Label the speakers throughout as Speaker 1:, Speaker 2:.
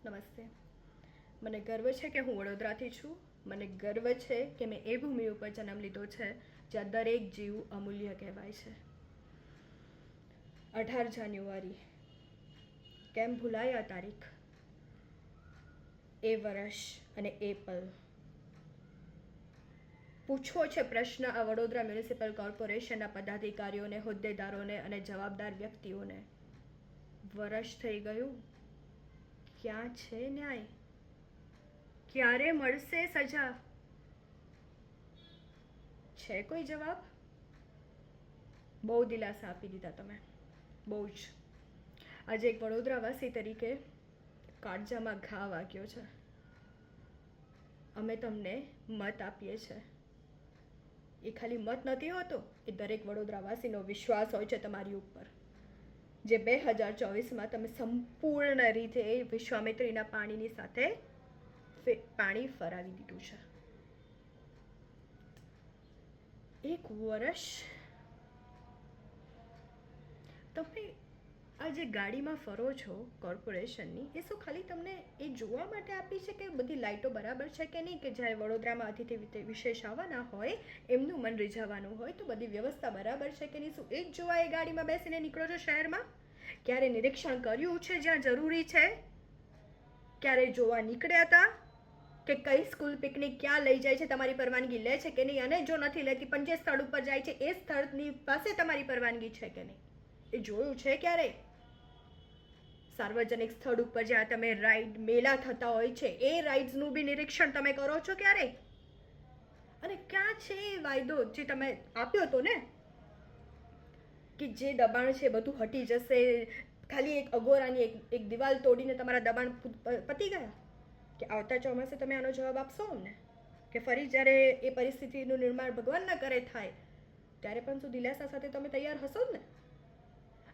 Speaker 1: નમસ્તે. મને ગર્વ છે કે હું વડોદરાથી છું. મને ગર્વ છે કે મેં એ ભૂમિ ઉપર જન્મ લીધો છે જ્યાં દરેક જીવ અમૂલ્ય કહેવાય છે. 18 જાન્યુઆરી, કેમ ભૂલાય આ તારીખ, એ વર્ષ અને એ પલ. પૂછવો છે પ્રશ્ન આ વડોદરા મ્યુનિસિપલ કોર્પોરેશનના પદાધિકારીઓને, હોદ્દેદારોને અને જવાબદાર વ્યક્તિઓને. વર્ષ થઈ ગયું, ક્યાં છે ન્યાય? ક્યારે મળશે સજા? છે કોઈ જવાબ? બહુ દિલાસા આપી દીધા તમે, બહુ જ. આજે એક વડોદરાવાસી તરીકે કાળજામાં ઘા વાગ્યો છે. અમે તમને મત આપીએ છીએ. એ ખાલી મત નથી હોતો, એ દરેક વડોદરાવાસીનો વિશ્વાસ હોય છે તમારી ઉપર, જે 2024માં તમે સંપૂર્ણ રીતે વિશ્વામિત્રીના પાણીની સાથે પાણી ફરાવી દીધું છે. એક વર્ષ તમે આ જે ગાડીમાં ફરો છો કોર્પોરેશનની, એ શું ખાલી તમને એ જોવા માટે આપી છે કે બધી લાઇટો બરાબર છે કે નહીં, કે જ્યારે વડોદરામાં અતિથિ વિશેષ આવવાના હોય એમનું મન રીઝવવાનું હોય તો બધી વ્યવસ્થા બરાબર છે કે નહીં, શું એ જ જોવા એ ગાડીમાં બેસીને નીકળો છો શહેરમાં? ક્યારે નિરીક્ષણ કર્યું છે જ્યાં જરૂરી છે? ક્યારે જોવા નીકળ્યા હતા કે કઈ સ્કૂલ પિકનિક ક્યાં લઈ જાય છે, તમારી પરવાનગી લે છે કે નહીં? અને જો નથી લેતી પણ જે સ્થળ ઉપર જાય છે એ સ્થળની પાસે તમારી પરવાનગી છે કે નહીં, એ જોયું છે ક્યારે? સાર્વજનિક સ્થળ ઉપર જ્યાં તમે રાઈડ મેળા થતા હોય છે એ રાઇડ્સનું બી નિરીક્ષણ તમે કરો છો ક્યારે? અને ક્યાં છે એ વાયદો જે તમે આપ્યો હતો ને, કે જે દબાણ છે બધું હટી જશે, ખાલી એક અગોરાની એક દિવાલ તોડીને તમારા દબાણ પતી ગયા? કે આવતા ચોમાસે તમે આનો જવાબ આપશો અમને? કે ફરી જ્યારે એ પરિસ્થિતિનું નિર્માણ ભગવાન ના કરે થાય ત્યારે પણ શું દિલાસા સાથે તમે તૈયાર હશો ને?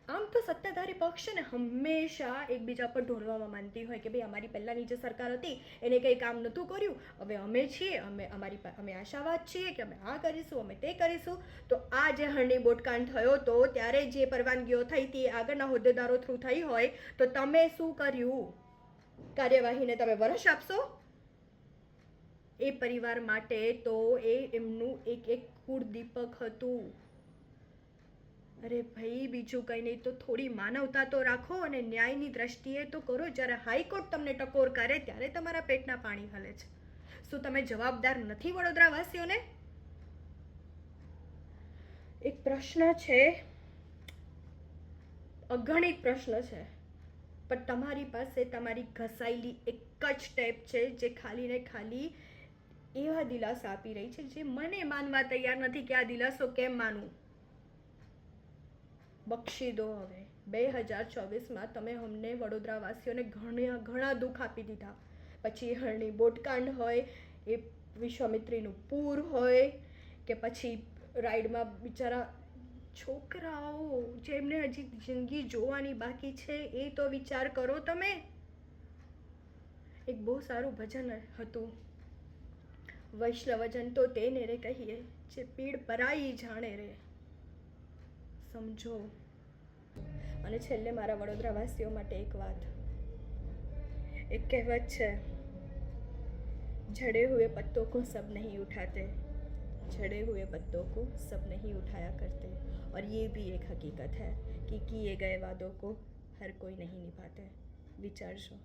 Speaker 1: આમ તો સત્તાધારી પક્ષ છે ને હંમેશા એકબીજા પર ઢોળવામાં માનતી હોય કે ભાઈ અમારી પહેલાંની જે સરકાર હતી એને કંઈ કામ નહોતું કર્યું, હવે અમે છીએ, અમે આશાવાદ છીએ કે અમે આ કરીશું, અમે તે કરીશું. તો આ જે હરણી બોટકાંડ થયો તો ત્યારે જે પરવાનગીઓ થઈ હતી આગળના હોદ્દેદારો થ્રુ થઈ હોય તો તમે શું કર્યું? કાર્યવાહીને તમે વર્ષ આપશો? એ પરિવાર માટે તો એ એમનું એક કુળદીપક હતું. અરે ભાઈ, બીજું કંઈ નહીં તો થોડી માનવતા તો રાખો અને ન્યાયની દ્રષ્ટિએ તો કરો. જ્યારે હાઈકોર્ટ તમને ટકોર કરે ત્યારે તમારા પેટના પાણી હલે છે. શું તમે જવાબદાર નથી વડોદરાવાસીઓને? એક પ્રશ્ન છે, અગણિત પ્રશ્ન છે, પણ તમારી પાસે તમારી ઘસાયેલી એક જ ટેપ છે જે ખાલી ને ખાલી એવા દિલાસા આપી રહી છે જે મને માનવા તૈયાર નથી કે આ દિલાસો કેમ માનવું. બક્ષી દો હવે. 2024માં તમે અમને વડોદરાવાસીઓને ઘણા દુઃખ આપી દીધા. પછી હરણી બોટકાંડ હોય, એ વિશ્વામિત્રીનું પૂર હોય, કે પછી રાઈડમાં બિચારા છોકરાઓ જેમને હજી જિંદગી જોવાની બાકી છે એ તો વિચાર કરો તમે. એક બહુ સારું ભજન હતું, વૈષ્ણવજન તો તેને રે કહીએ જે પીડ પરાઈ જાણે રે. સમજો. અને છેલ્લે મારા વડોદરાવાસીઓ માટે એક વાત, એક કહેવત છે, झड़े हुए पत्तों को सब नहीं उठाते, झड़े हुए पत्तों को सब नहीं उठाया करते, और ये भी एक हकीकत है कि किए गए वादों को हर कोई नहीं निभाते. વિચારશો.